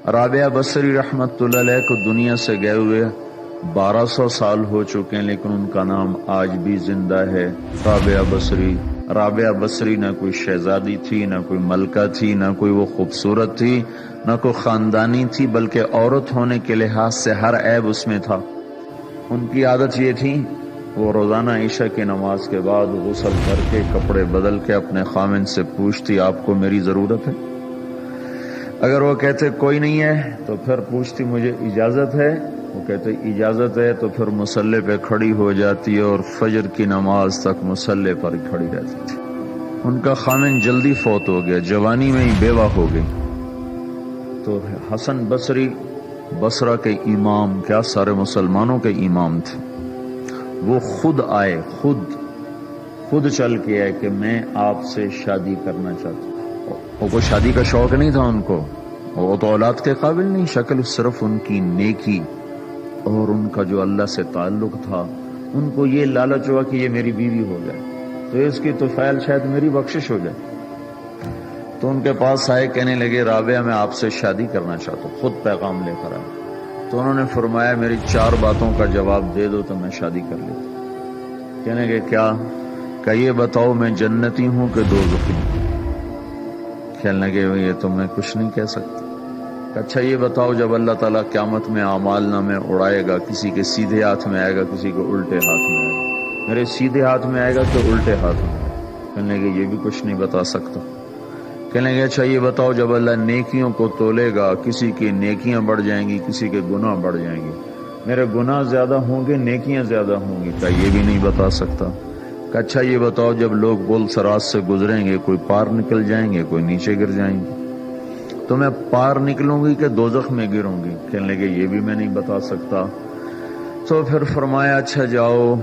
رابعہ بصری رحمت اللہ علیہ کو دنیا سے گئے ہوئے 1200 سال ہو چکے ہیں، لیکن ان کا نام آج بھی زندہ ہے، رابعہ بصری۔ رابعہ بصری نہ کوئی شہزادی تھی، نہ کوئی ملکہ تھی، نہ کوئی وہ خوبصورت تھی، نہ کوئی خاندانی تھی، بلکہ عورت ہونے کے لحاظ سے ہر عیب اس میں تھا۔ ان کی عادت یہ تھی، وہ روزانہ عشاء کی نماز کے بعد غسل کر کے کپڑے بدل کے اپنے خامن سے پوچھتی آپ کو میری ضرورت ہے؟ اگر وہ کہتے کوئی نہیں ہے تو پھر پوچھتی مجھے اجازت ہے؟ وہ کہتے اجازت ہے تو پھر مصلی پہ کھڑی ہو جاتی اور فجر کی نماز تک مصلی پر کھڑی رہتی تھی۔ ان کا خامن جلدی فوت ہو گیا، جوانی میں ہی بیوہ ہو گئی۔ تو حسن بصری بصرہ کے امام، کیا سارے مسلمانوں کے امام تھے، وہ خود آئے، خود چل کے آئے کہ میں آپ سے شادی کرنا چاہتا ہوں۔ وہ کوئی شادی کا شوق نہیں تھا ان کو، وہ تو اولاد کے قابل نہیں، شکل صرف ان کی نیکی اور ان کا جو اللہ سے تعلق تھا، ان کو یہ لالچ ہوا کہ یہ میری بیوی ہو جائے تو اس کی تو فعل شاید میری بخشش ہو جائے۔ تو ان کے پاس آئے، کہنے لگے رابعہ میں آپ سے شادی کرنا چاہتا ہوں، خود پیغام لے کر آئے۔ تو انہوں نے فرمایا میری 4 باتوں کا جواب دے دو تو میں شادی کر لیتا۔ کہنے لگے کیا؟ کہ یہ بتاؤ میں جنتی ہوں کہ دوزخی ہوں؟ کہنے لگے یہ تو میں کچھ نہیں کہہ سکتا۔ اچھا یہ بتاؤ جب اللہ تعالیٰ قیامت میں اعمال نامے اڑائے گا، کسی کے سیدھے ہاتھ میں آئے گا، کسی کو الٹے ہاتھ میں آئے گا، میرے سیدھے ہاتھ میں آئے گا کہ الٹے ہاتھ میں؟ کہنے لگے یہ بھی کچھ نہیں بتا سکتا۔ کہنے لگے اچھا یہ بتاؤ جب اللہ نیکیوں کو تولے گا، کسی کی نیکیاں بڑھ جائیں گی، کسی کے گناہ بڑھ جائیں گے، میرے گناہ زیادہ ہوں گے نیکیاں زیادہ ہوں گی؟ کہا یہ بھی نہیں بتا سکتا۔ کہ اچھا یہ بتاؤ جب لوگ پل صراط سے گزریں گے، کوئی پار نکل جائیں گے، کوئی نیچے گر جائیں گے، تو میں پار نکلوں گی کہ دوزخ میں گروں گی؟ کہنے لگے یہ بھی میں نہیں بتا سکتا۔ تو پھر فرمایا اچھا جاؤ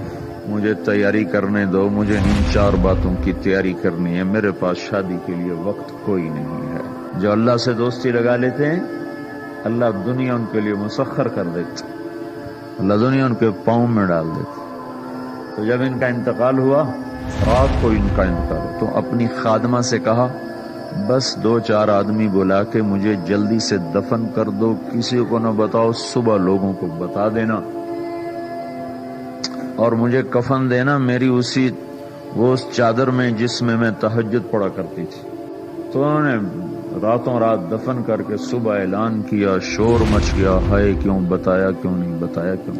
مجھے تیاری کرنے دو، مجھے ان 4 باتوں کی تیاری کرنی ہے، میرے پاس شادی کے لیے وقت کوئی نہیں ہے۔ جو اللہ سے دوستی لگا لیتے ہیں اللہ دنیا ان کے لیے مسخر کر دیتے، اللہ دنیا ان کے پاؤں میں ڈال دیتے۔ تو جب ان کا انتقال ہوا، رات کو ان کا انتقال ہوا، تو اپنی خادمہ سے کہا بس 2-4 آدمی بلا کے مجھے جلدی سے دفن کر دو، کسی کو نہ بتاؤ، صبح لوگوں کو بتا دینا، اور مجھے کفن دینا میری وہ اس چادر میں جس میں میں تہجد پڑھا کرتی تھی۔ تو انہوں نے راتوں رات دفن کر کے صبح اعلان کیا، شور مچ گیا، ہائے کیوں بتایا، کیوں نہیں بتایا، کیوں؟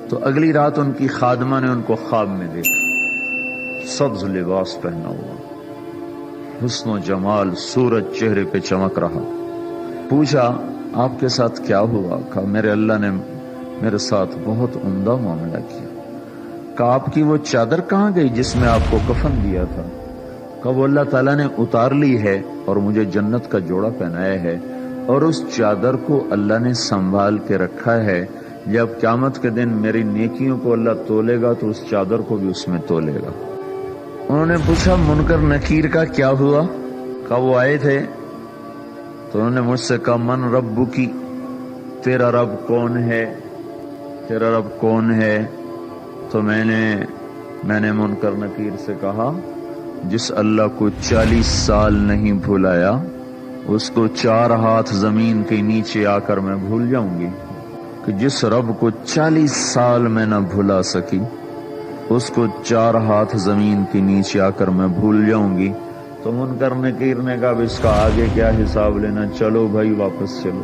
تو اگلی رات ان کی خادمہ نے ان کو خواب میں دیکھا، سبز لباس پہنا ہوا، حسن و جمال، سورج چہرے پہ چمک رہا۔ پوچھا آپ کے ساتھ کیا ہوا؟ کہا میرے اللہ نے میرے ساتھ بہت عمدہ معاملہ کیا۔ کہا آپ کی وہ چادر کہاں گئی جس میں آپ کو کفن دیا تھا؟ کہا وہ اللہ تعالیٰ نے اتار لی ہے اور مجھے جنت کا جوڑا پہنایا ہے، اور اس چادر کو اللہ نے سنبھال کے رکھا ہے، جب قیامت کے دن میری نیکیوں کو اللہ تولے گا تو اس چادر کو بھی اس میں تولے گا۔ انہوں نے پوچھا منکر نکیر کا کیا ہوا؟ کہا وہ آئے تھے تو انہوں نے مجھ سے کہا من ربکی، تیرا رب کون ہے، تیرا رب کون ہے؟ تو میں نے منکر نکیر سے کہا جس اللہ کو 40 سال نہیں بھلایا اس کو 4 ہاتھ زمین کے نیچے آ کر میں بھول جاؤں گی؟ کہ جس رب کو 40 سال میں نہ بھلا سکی اس کو 4 ہاتھ زمین کے نیچے آ کر میں بھول جاؤں گی؟ تو منکر نکیر نے کہا اس کا آگے کیا حساب لینا، چلو بھائی واپس چلو۔